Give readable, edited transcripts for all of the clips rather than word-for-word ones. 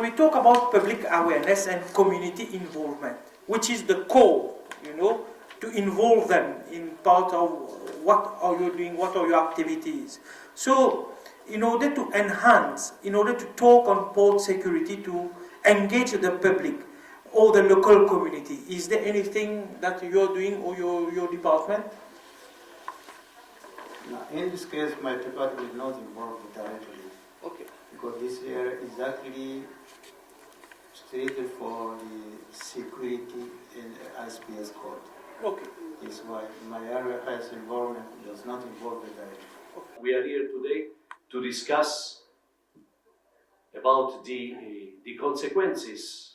we talk about public awareness and community involvement, which is the core, to involve them in part of what are you doing, what are your activities. So, in order to enhance, in order to talk on port security, to engage the public or the local community, is there anything that you're doing or your department? In this case, my department is not involved directly. Okay. Because this area is actually stated for the security in SPS code. Okay. That's why my area has involvement, does not involve the director. Okay. We are here today to discuss about the consequences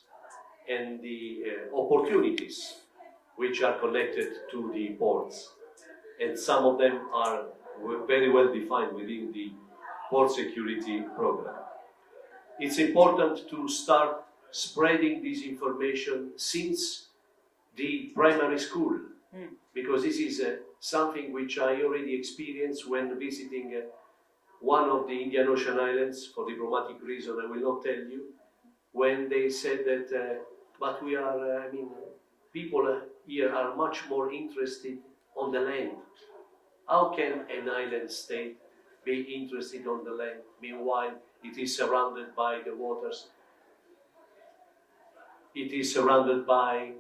and the opportunities which are connected to the ports. And some of them are very well defined within the port security program. It's important to start spreading this information since the primary school, because this is something which I already experienced when visiting one of the Indian Ocean islands, for diplomatic reason I will not tell you, when they said that, but we are, people here are much more interested on the land. How can an island state be interested on the land? Meanwhile, it is surrounded by the waters. It is surrounded by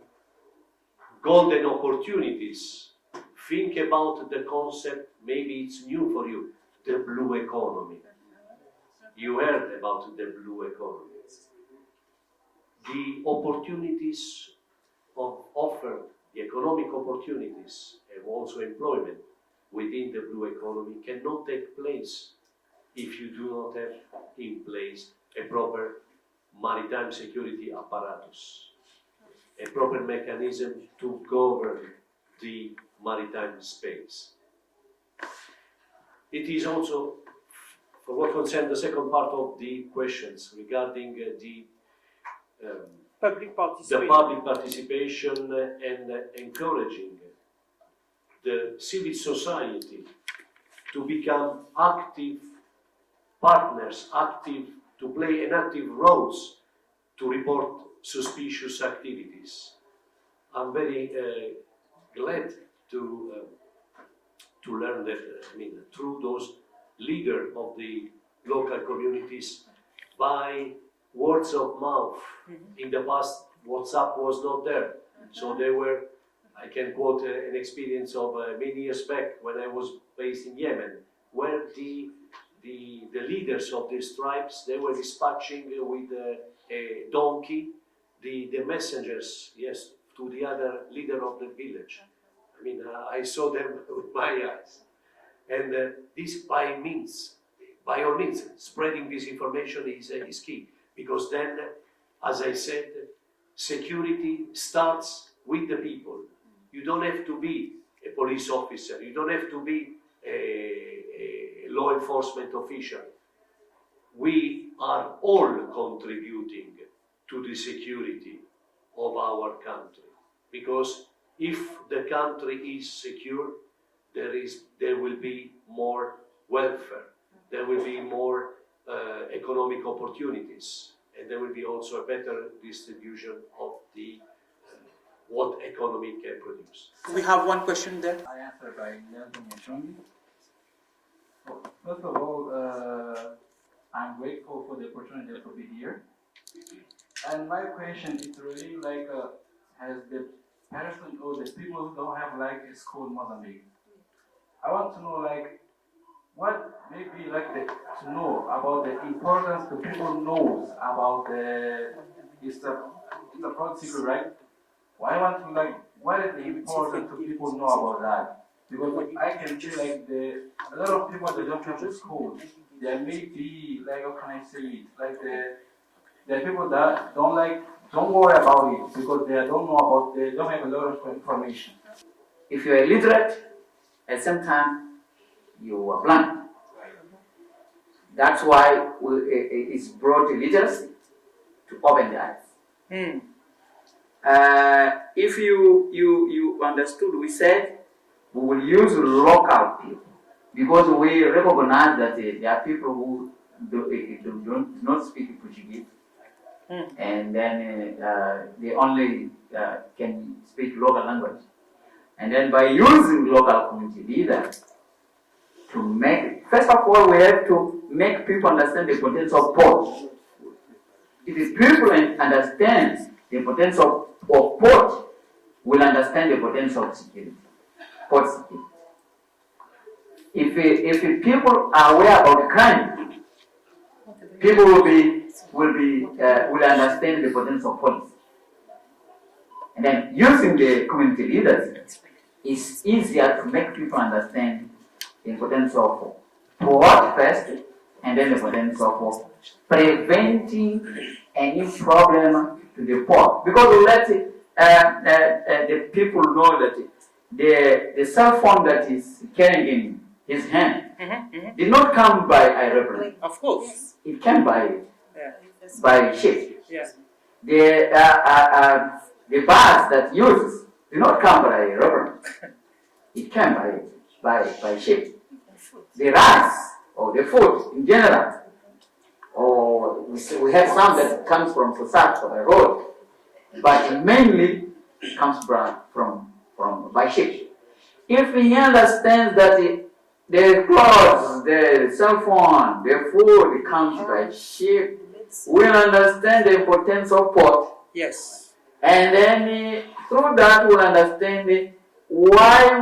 golden opportunities. Think about the concept, maybe it's new for you, the blue economy. You heard about the blue economy. The opportunities offered, the economic opportunities, and also employment within the blue economy cannot take place if you do not have in place a proper maritime security apparatus, a proper mechanism to govern the maritime space. It is also, for what concerns the second part of the questions regarding the Public participation. the public participation and encouraging the civil society to become active partners, to play an active roles to report suspicious activities. I'm very glad to learn that, through those leaders of the local communities, by words of mouth. In the past, WhatsApp was not there. So they were, I can quote an experience of many years back when I was based in Yemen, where the leaders of these tribes, they were dispatching with a donkey the messengers, yes, to the other leader of the village. I saw them with my eyes. And this by all means, spreading this information is key. Because then, as I said, security starts with the people. You don't have to be a police officer. You don't have to be a law enforcement official. We are all contributing to the security of our country. Because if the country is secure, there will be more welfare. There will be more economic opportunities, and there will be also a better distribution of the what economy can produce. We have one question there. I answer by Nelson Yashongi. First of all, I'm grateful for the opportunity to be here. And my question is really as the person or the people who don't have a school in Mozambique, I want to know what maybe to know about the importance the people knows about it's a policy, right? Why want to what is the importance to people know about that? Because I can see a lot of people that don't have a school, there may be how can I say it? The people that don't worry about it because they don't have a lot of information. If you're illiterate, at some time you are blind. That's why it's brought literacy to open the eyes. If you understood, we said we will use local people because we recognize that there are people who do not speak Portuguese, and then they only can speak local language. And then by using local community leaders to make, first of all, we have to make people understand the importance of port. If the people understand the importance of port, will understand the potential of security, port security. If people are aware about crime, people will understand the potential of policy. And then using the community leaders is easier to make people understand the importance of port first, and then the potential of preventing any problem to the port. Because we let the people know that the cell phone that is carrying in his hand did not come by aeroplane. Of course. It came by ship. Yeah. The bus that uses did not come by aeroplane. It came by ship. The rice or the food in general, or we have some that comes from South by road, but mainly comes from by ship. If we understand that the clothes, the cell phone, the food comes by ship, we'll understand the importance of port. Yes. And then through that we'll understand why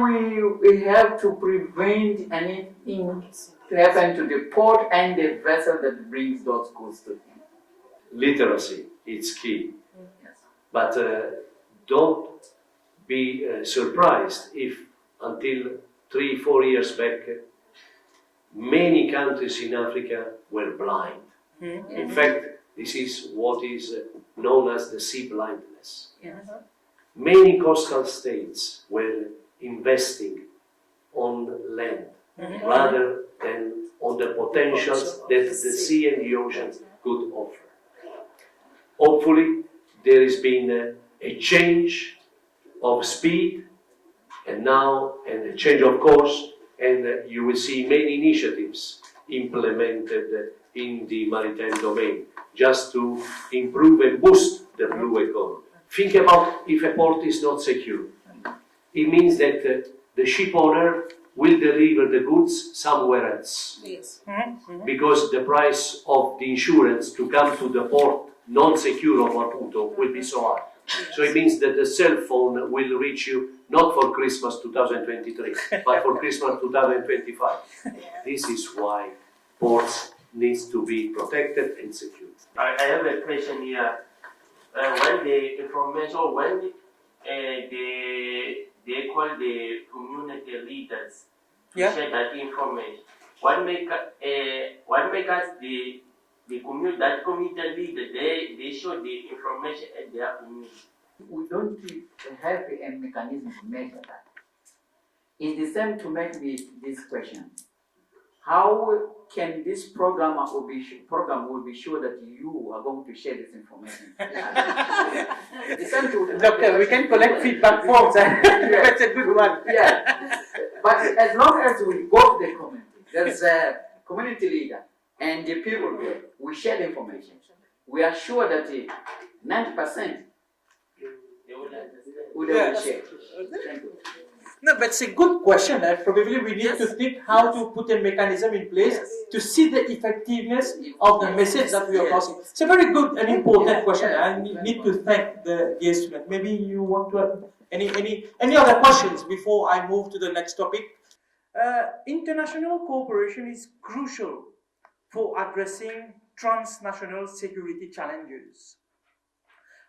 we have to prevent anything to happen to the port and the vessel that brings those goods to him. Literacy is key. Yes. But don't be surprised if until 3-4 years back, many countries in Africa were blind. In fact, this is what is known as the sea blindness. Many coastal states were investing on land rather than on the potentials that the sea and the oceans could offer. Hopefully, there has been a change of speed and a change of course, and you will see many initiatives implemented in the maritime domain just to improve and boost the blue economy. Think about if a port is not secure. It means that the ship owner will deliver the goods somewhere else. Yes. Because the price of the insurance to come to the port non-secure of Maputo will be so high. So it means that the cell phone will reach you not for Christmas 2023, but for Christmas 2025. This is why ports needs to be protected and secured. I have a question here. When the information, when they call the community leaders to share that information, what make us the community leader, they show the information at their community. We don't have a mechanism to measure that. It's the same to make this question. How can this program will be sure that you are going to share this information? Doctor, we can collect feedback forms. That's a good one. Yeah. But as long as we go to the community, there's a community leader and the people there, we share the information. We are sure that 90% would share. Thank you. No, but it's a good question. Probably we need to think how to put a mechanism in place to see the effectiveness of the message that we are passing. It's a very good and important question. I need to thank the guest. Maybe you want to have any other questions before I move to the next topic? International cooperation is crucial for addressing transnational security challenges.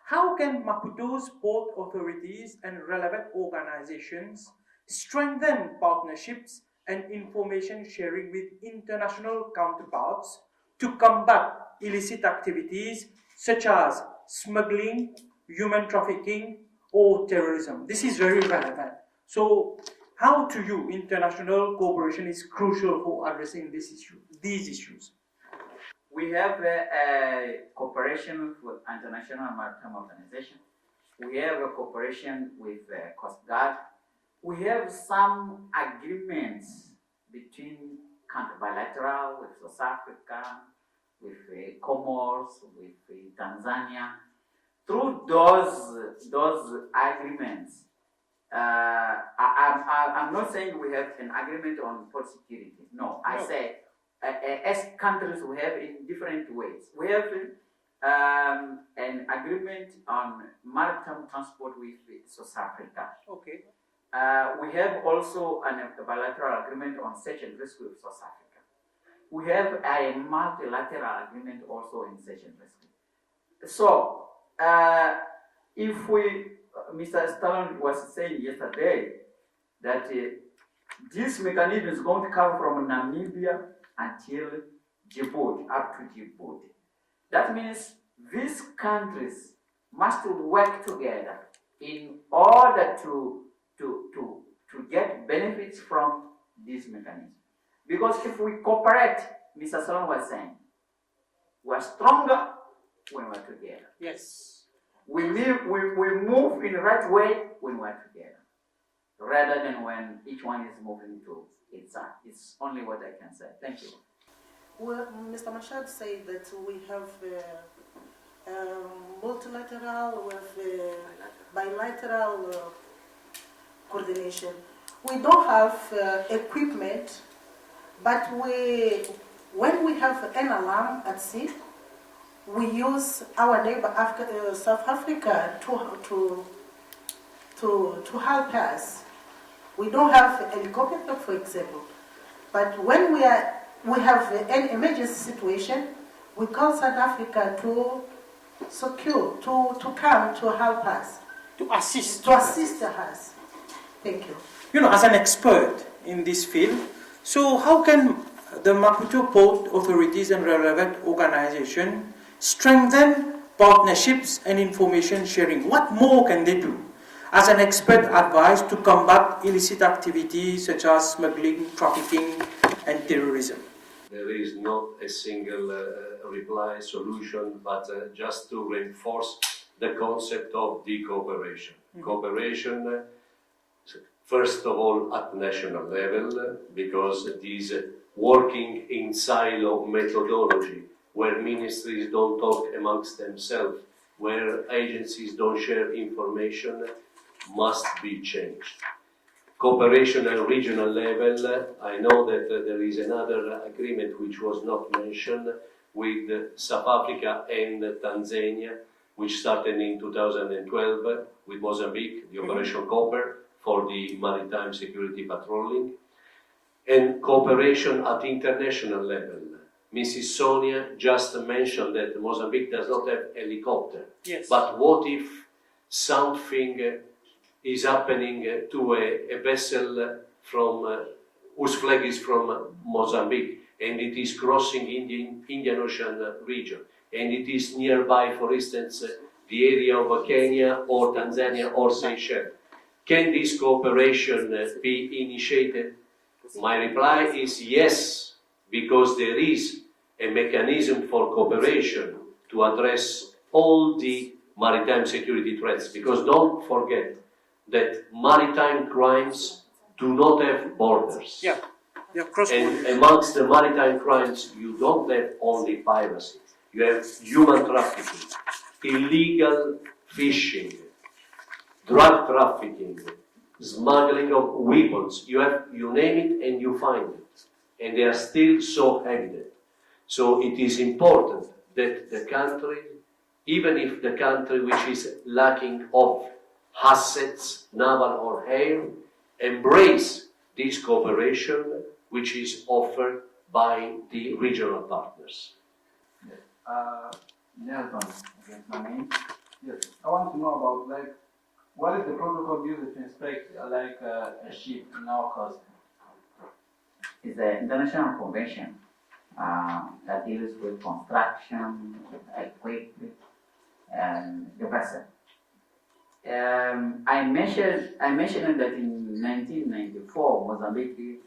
How can Maputo's port authorities and relevant organizations strengthen partnerships and information sharing with international counterparts to combat illicit activities such as smuggling, human trafficking, or terrorism? This is very relevant. So, how to you international cooperation is crucial for addressing these issues? We have a cooperation with International Maritime Organization. We have a cooperation with Coast Guard. We have some agreements between bilateral with South Africa, with Comoros, with Tanzania. Through those agreements, I'm not saying we have an agreement on port security. No, I say as countries we have in different ways. We have an agreement on maritime transport with South Africa. Okay. We have also a bilateral agreement on search and rescue with South Africa. We have a multilateral agreement also in search and rescue. So, if we, Mr. Stallone was saying yesterday that this mechanism is going to come from Namibia until Djibouti, up to Djibouti. That means these countries must work together in order to get benefits from this mechanism. Because if we cooperate, Mr. Solon was saying, we are stronger when we're together. Yes. We move in the right way when we're together, rather than when each one is moving to its side. It's only what I can say. Thank you. Well, Mr. Mashad said that we have multilateral with bilateral coordination. We don't have equipment, but when we have an alarm at sea, we use our neighbor South Africa to help us. We don't have a helicopter, for example, but when we have an emergency situation, we call South Africa to come to help us, To assist. to assist us. Thank you. You know, as an expert in this field, so how can the Maputo port authorities and relevant organizations strengthen partnerships and information sharing? What more can they do as an expert advice to combat illicit activities such as smuggling, trafficking, and terrorism? There is not a single reply solution, but just to reinforce the concept of de-cooperation. Cooperation, first of all, at national level, because it is working in silo methodology, where ministries don't talk amongst themselves, where agencies don't share information, must be changed. Cooperation at regional level, I know that there is another agreement which was not mentioned with South Africa and Tanzania, which started in 2012 with Mozambique, the Operation Copper for the maritime security patrolling, and cooperation at international level. Mrs. Sonia just mentioned that Mozambique does not have helicopter. Yes. But what if something is happening to a vessel from whose flag is from Mozambique, and it is crossing Indian Ocean region, and it is nearby, for instance, the area of Kenya or Tanzania or Seychelles? Can this cooperation be initiated? My reply is yes, because there is a mechanism for cooperation to address all the maritime security threats. Because don't forget that maritime crimes do not have borders. Yeah, And amongst the maritime crimes, you don't have only piracy. You have human trafficking, illegal fishing, drug trafficking, smuggling of weapons. You name it and you find it. And they are still so evident. So it is important that the country, even if the country which is lacking of assets, naval or air, embrace this cooperation which is offered by the regional partners. Nelson, again, my name. Yes, I want to know about what is the protocol used to inspect a ship in our coast? It's an international convention that deals with construction, equipment, and the vessel. I mentioned that in 1994, Mozambique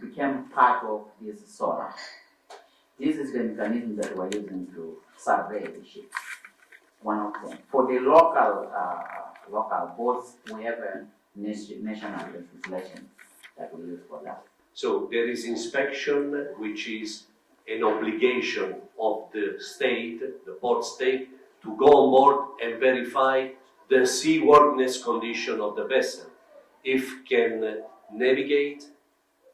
became part of this SORA. This is the mechanism that we're using to survey the ships. One of them. For the local boats, we have a national legislation that we use for that. So there is inspection, which is an obligation of the state, the port state, to go on board and verify the seaworthiness condition of the vessel, if can navigate,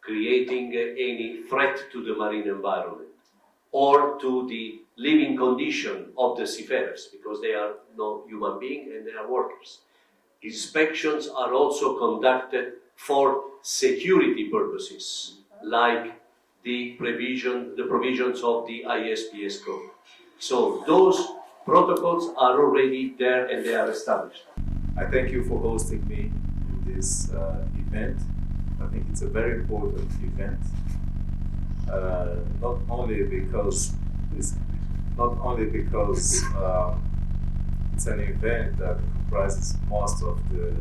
creating any threat to the marine environment or to the living condition of the seafarers, because they are no human being and they are workers. Inspections are also conducted for security purposes, like the provisions of the ISPS code. So those protocols are already there and they are established. I thank you for hosting me in this event. I think it's a very important event, not only because it's an event that comprises most of the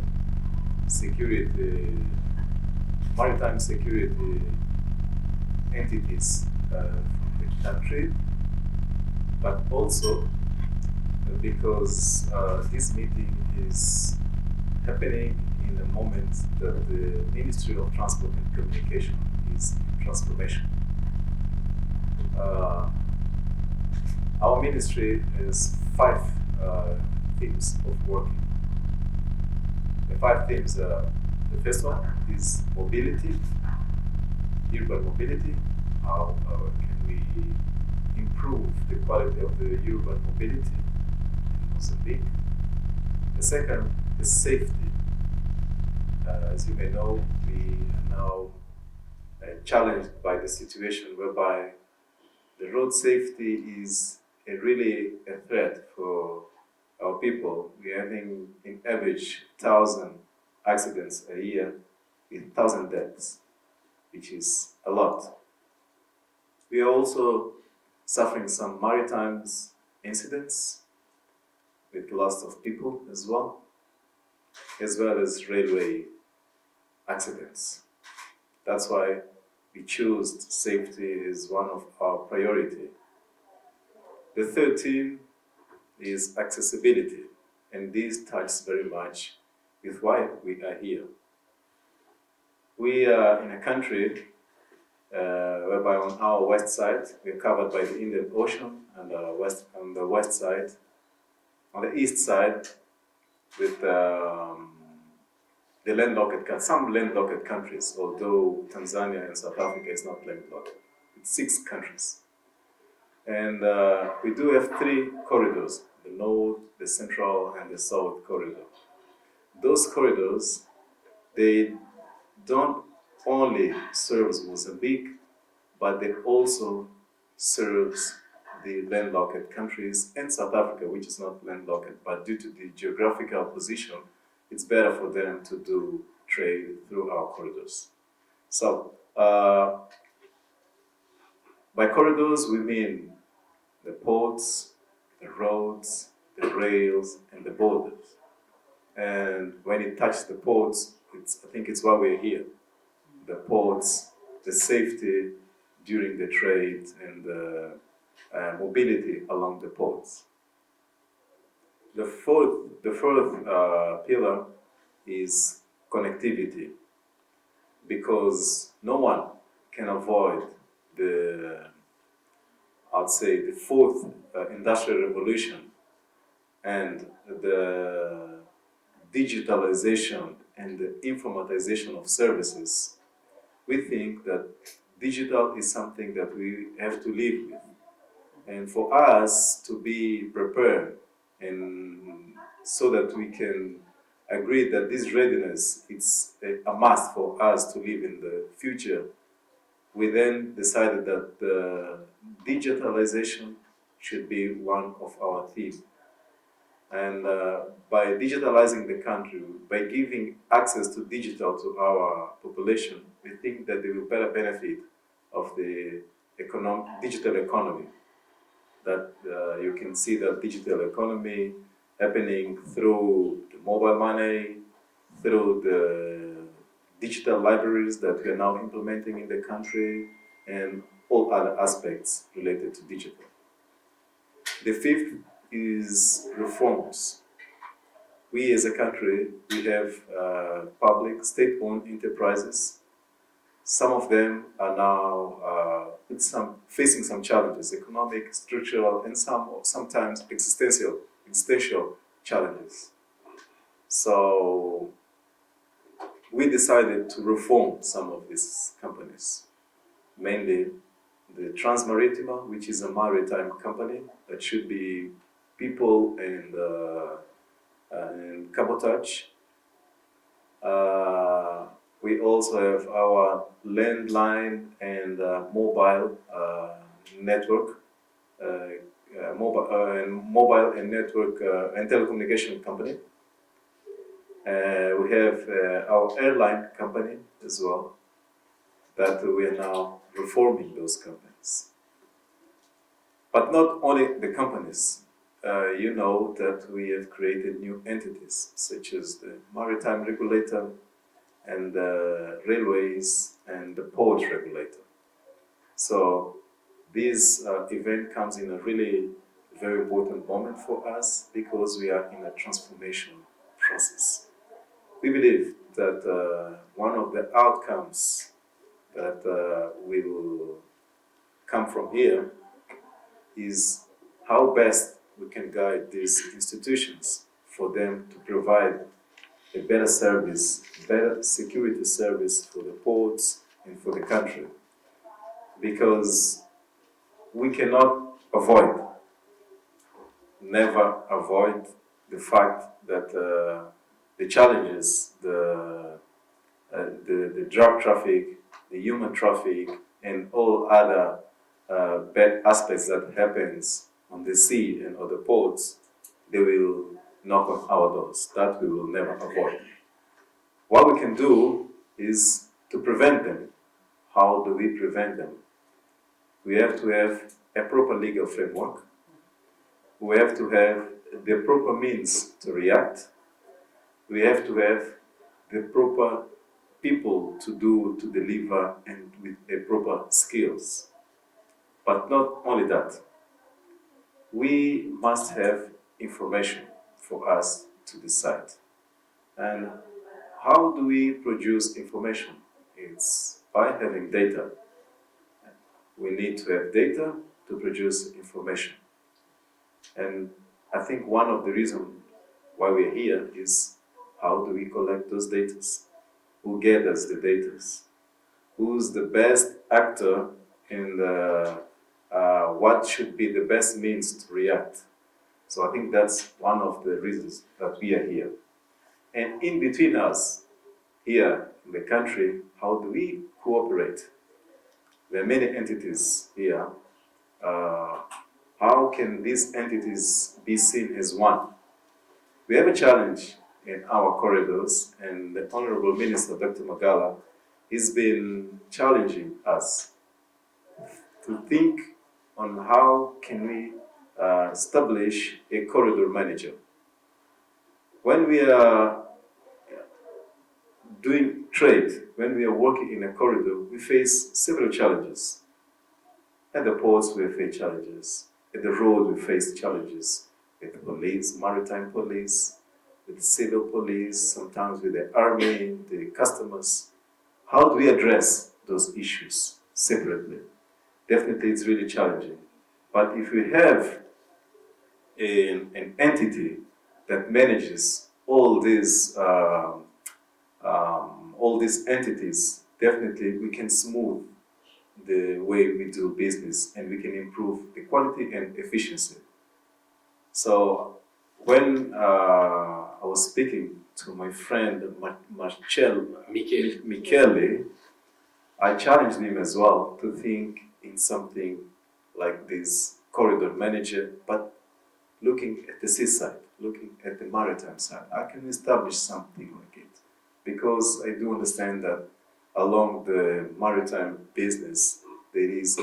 maritime security entities from the country, but also because this meeting is happening in a moment that the Ministry of Transport and Communication is in transformation. Our ministry has 5 themes of working. The 5 themes are, the first one is mobility, urban mobility. How can we improve the quality of the urban mobility in Mozambique? The second is safety. As you may know, we are now challenged by the situation whereby the road safety is really a threat for our people. We are having, in average, 1,000 accidents a year with 1,000 deaths, which is a lot. We are also suffering some maritime incidents with loss of people as well as railway accidents. That's why we chose safety as one of our priority. The third theme is accessibility, and this touches very much with why we are here. We are in a country whereby on our west side we are covered by the Indian Ocean, and on the west side, on the east side, with the landlocked, some landlocked countries, although Tanzania and South Africa is not landlocked. It's 6 countries. And we do have 3 corridors, the north, the central, and the south corridor. Those corridors, they don't only serve Mozambique, but they also serve the landlocked countries and South Africa, which is not landlocked, but due to the geographical position, it's better for them to do trade through our corridors. So, by corridors, we mean the ports, the roads, the rails, and the borders. And when it touches the ports, I think it's why we're here. The ports, the safety during the trade, and the mobility along the ports. The fourth pillar is connectivity, because no one can avoid I'd say, the fourth industrial revolution and the digitalization and the informatization of services. We think that digital is something that we have to live with. And for us to be prepared, and so that we can agree that this readiness is a must for us to live in the future, we then decided that digitalization should be one of our themes. And by digitalizing the country, by giving access to digital to our population, we think that they will better benefit of the digital economy. That you can see that digital economy happening through the mobile money, through the digital libraries that we are now implementing in the country, and all other aspects related to digital. The fifth is reforms. We as a country, we have public state-owned enterprises Some of them are now facing some challenges, economic, structural, and sometimes existential challenges. So we decided to reform some of these companies, mainly the Transmaritima, which is a maritime company that should be people and cabotage. We also have our landline and mobile network, mobile and network and telecommunication company. We have our airline company as well, that we are now reforming those companies. But not only the companies. You know that we have created new entities, such as the maritime regulator and the railways and the port regulator. So this event comes in a really very important moment for us because we are in a transformation process. We believe that one of the outcomes that will come from here is how best we can guide these institutions for them to provide a better service, better security service for the ports and for the country. Because we cannot never avoid the fact that the challenges, the drug traffic, the human traffic, and all other bad aspects that happens on the sea and other ports, they will knock on our doors. That we will never avoid. What we can do is to prevent them. How do we prevent them? We have to have a proper legal framework. We have to have the proper means to react. We have to have the proper people to deliver, and with a proper skills. But not only that, we must have information for us to decide. And how do we produce information? It's by having data. We need to have data to produce information. And I think one of the reasons why we're here is how do we collect those data? Who gathers the data? Who's the best actor in what should be the best means to react? So I think that's one of the reasons that we are here. And in between us, here in the country, how do we cooperate? There are many entities here. How can these entities be seen as one? We have a challenge in our corridors, and the Honorable Minister, Dr. Magala, has been challenging us to think on how can we establish a corridor manager. When we are doing trade, when we are working in a corridor, we face several challenges. At the ports, we face challenges. At the road, we face challenges. With the police, maritime police, with the civil police, sometimes with the army, the customers. How do we address those issues separately? Definitely, it's really challenging. But if we have an entity that manages all these entities, definitely we can smooth the way we do business, and we can improve the quality and efficiency. So when I was speaking to my friend Michele, I challenged him as well to think in something like this corridor manager, but looking at the seaside, looking at the maritime side. I can establish something like it, because I do understand that along the maritime business, there is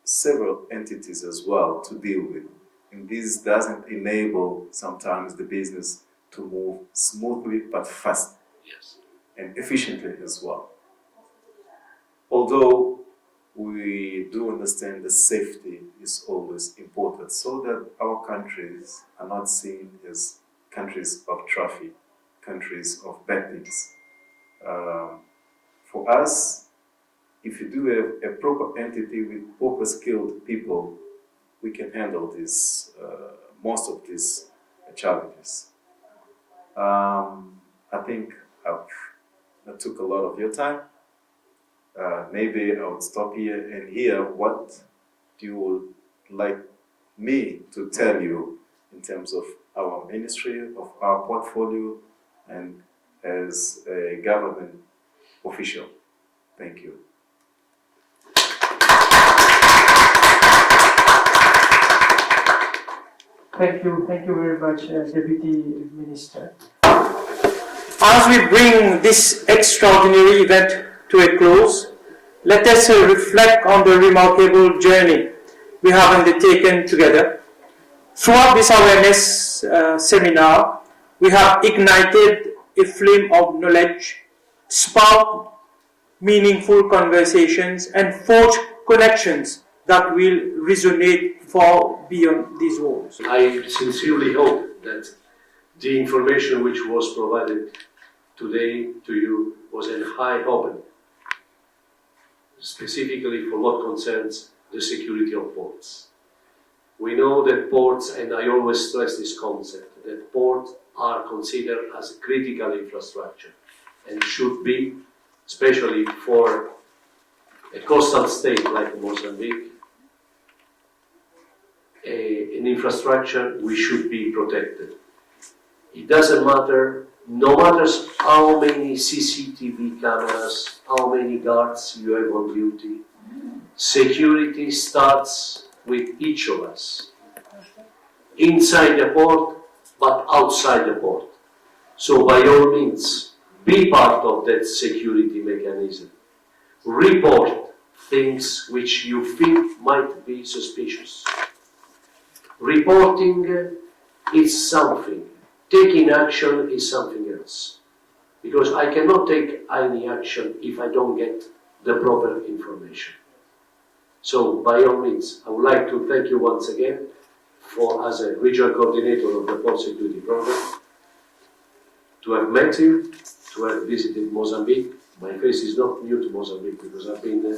several entities as well to deal with. And this doesn't enable sometimes the business to move smoothly but fast. Yes. And efficiently as well. Although we do understand that safety is always important, so that our countries are not seen as countries of traffic, countries of bad things. For us, if you do a proper entity with proper skilled people, we can handle this, most of these challenges. I think I took a lot of your time. Maybe I would stop here and hear what you would like me to tell you in terms of our ministry, of our portfolio, and as a government official. Thank you. Thank you very much, Deputy Minister. As we bring this extraordinary event to a close, let us reflect on the remarkable journey we have undertaken together. Throughout this awareness seminar, we have ignited a flame of knowledge, sparked meaningful conversations, and forged connections that will resonate far beyond these walls. I sincerely hope that the information which was provided today to you was an eye-opener, specifically for what concerns the security of ports. We know that ports, and I always stress this concept, that ports are considered as critical infrastructure and should be, especially for a coastal state like Mozambique, an infrastructure we should be protected. It doesn't matter, no matter how many CCTV cameras, how many guards you have on duty, security starts with each of us, inside the port, but outside the port. So by all means, be part of that security mechanism. Report things which you think might be suspicious. Reporting is something, taking action is something else. Because I cannot take any action if I don't get the proper information. So by all means, I would like to thank you once again for, as a regional coordinator of the Port Security Program, to have met you, to have visited Mozambique. My face is not new to Mozambique because I've been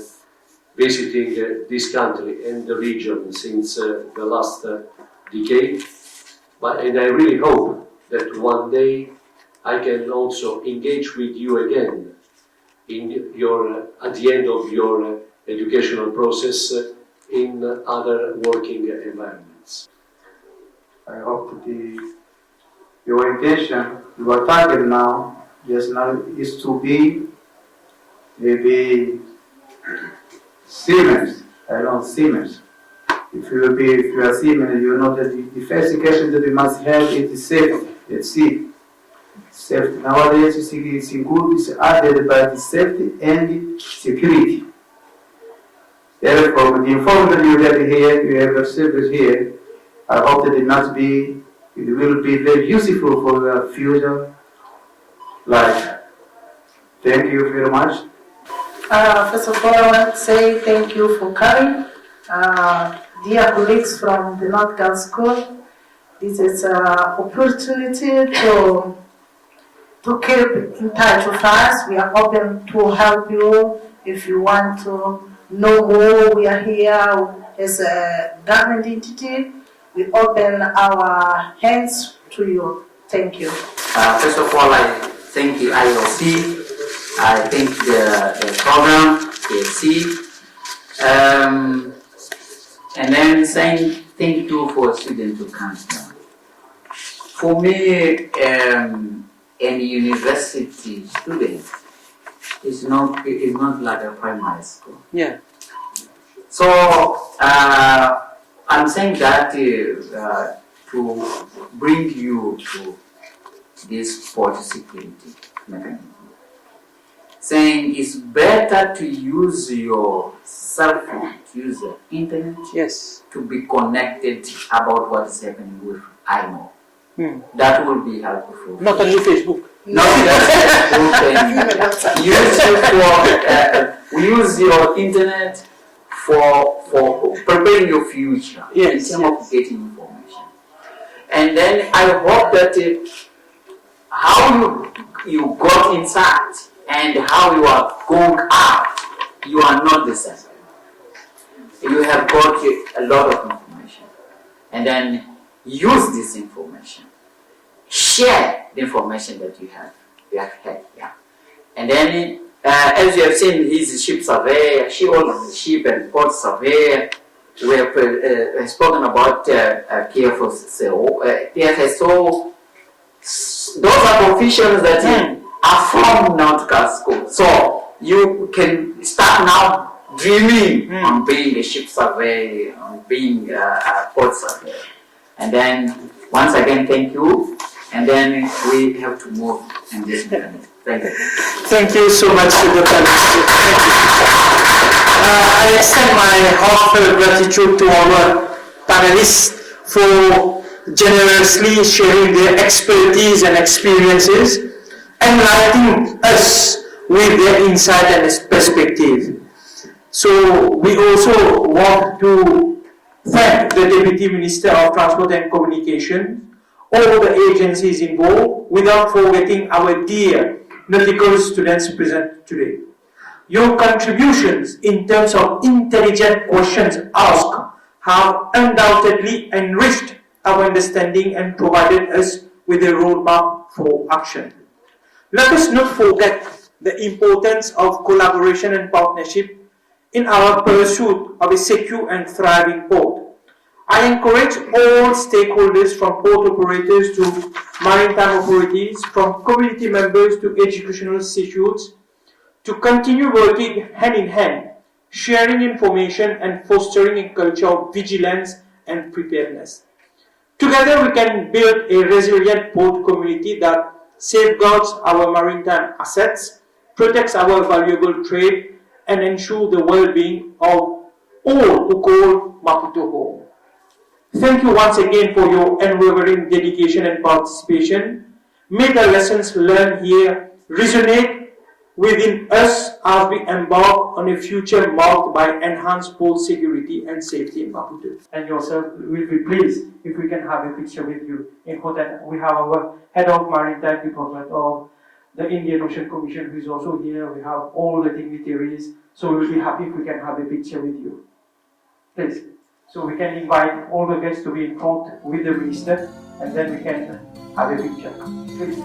visiting this country and the region since the last decade. And I really hope that one day I can also engage with you again in your, at the end of your educational process in other working environments. I hope that your intention, your target now, just now is to be maybe Siemens. I know Siemens. If you are Siemens, you know that the first question that you must have is safety at sea. Safety. Nowadays, you see, it's good, it's added by the safety and security. Therefore, the information you have here, you have received here, I hope that it will be very useful for your future life. Thank you very much. First of all, I want to say thank you for coming. Dear colleagues from the North Girls School, this is an opportunity to keep in touch with us. We are open to help you if you want to know more. We are here as a government entity. We open our hands to you. Thank you. First of all, I thank the IOC. I thank the program, KFC. And then saying thank you for students to come here. For me, a university student is not like a primary school. Yeah. So I'm saying that to bring you to this port security mechanism. Saying it's better to use your cell phone, to use the internet, Yes. to be connected about what is happening with IMO. That will be helpful. Not only Facebook. No, that's we use your internet for preparing your future in terms of getting information. And then I hope that how you got inside and how you are going out you are not the same. You have got a lot of information, and then use this information. Share the information that you have had, yeah. And then, as you have seen, his ship surveyor, ship and port surveyor. We have spoken about PFSO. Those are professions that are from nautical school. So you can start now dreaming on being a ship surveyor, on being a port surveyor. And then, once again, thank you. And then we have to move in this manner. Thank you. Thank you so much, Dr. I extend my heartfelt gratitude to our panelists for generously sharing their expertise and experiences, enlightening us with their insight and perspective. So we also want to thank the Deputy Minister of Transport and Communication, all the agencies involved, without forgetting our dear nautical students present today. Your contributions in terms of intelligent questions asked have undoubtedly enriched our understanding and provided us with a roadmap for action. Let us not forget the importance of collaboration and partnership in our pursuit of a secure and thriving port. I encourage all stakeholders, from port operators to maritime authorities, from community members to educational institutes, to continue working hand in hand, sharing information and fostering a culture of vigilance and preparedness. Together we can build a resilient port community that safeguards our maritime assets, protects our valuable trade, and ensure the well-being of all who call Maputo home. Thank you once again for your unwavering dedication and participation. May the lessons learned here resonate within us as we embark on a future marked by enhanced port security and safety in Maputo. And yourself will be pleased if we can have a picture with you. Important, we have our head of maritime department of the Indian Ocean Commission, who is also here. We have all the dignitaries, so we'll be happy if we can have a picture with you. Please. So we can invite all the guests to be in front with the minister, and then we can have a picture. Please.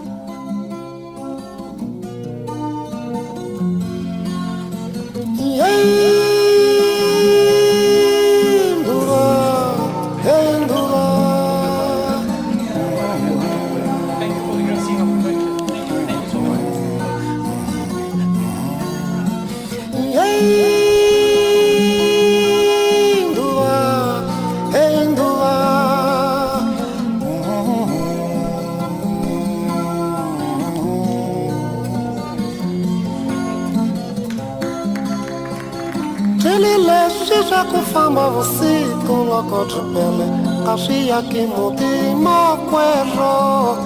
Kufamba usiku loko tupele Kashia kimuti makwero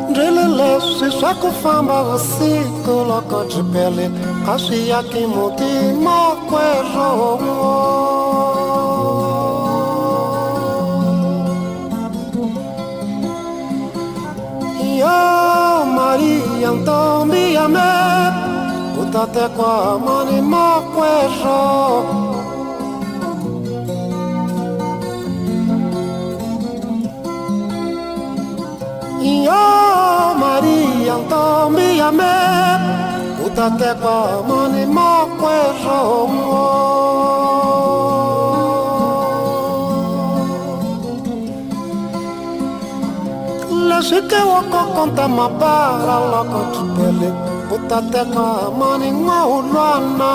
Ndrilile shisha kufamba usiku loko tupele Kashia kimuti makwero Então me amé, utate kwa mani makwero. Yo Maria, então me amé, utate kwa mani makwero. Shike wako konta mabara loko tupele Utate kwa mani ngwa ulwana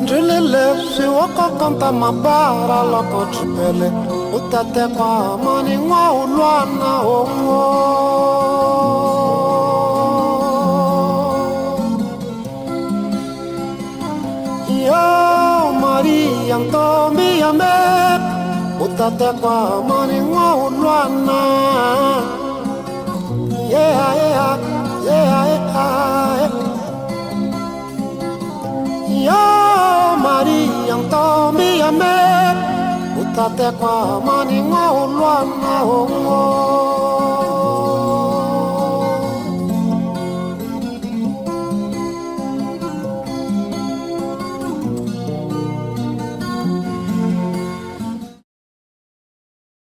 Ndrilile si wako konta mabara loko tupele Utate kwa mani ngwa ulwana Yanto mi ame, utate kwa mani ngwa ulwana. Yeah, yeah, yeah, yeah. Yo Maria, yang to mi ame utate kwa mani ngwa ulwana hongo